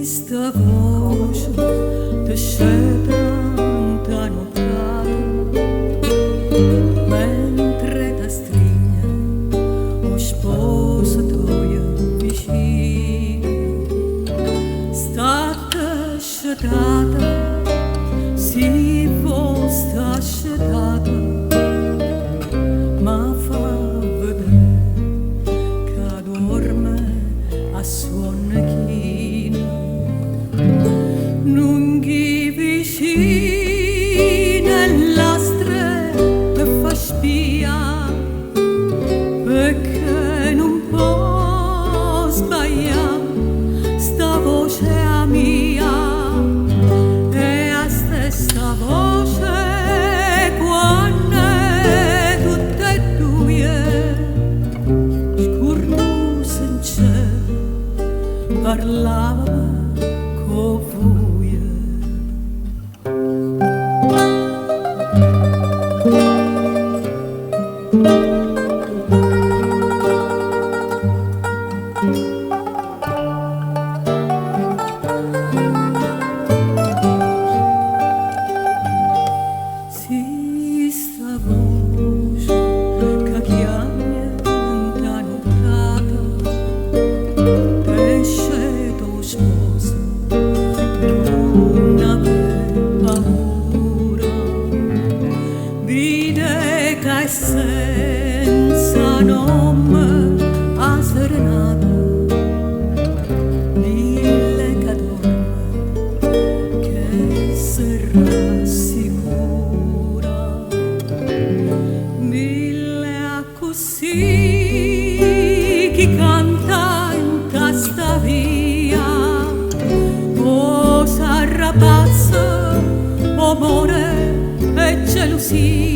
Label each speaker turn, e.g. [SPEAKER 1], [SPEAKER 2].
[SPEAKER 1] Sta voce desce tanta nottata mentre da strigna o sposatoio vicino stata sciatata si fosta sciatata ma fa vedere che dorme a suon chino lunghi vicine lastre e fa spia perché non può sbagliare sta voce a mia è la stessa voce quando tutte e due scurnuse in cielo parlava voje. Si sta voce che chiama da nottata esce tuo sposo non aveva paura, vide che senza nome a serenata, mille che dorme, che si rassicura, mille a così chi canta in testa via. Rapazza, amore e gelosia.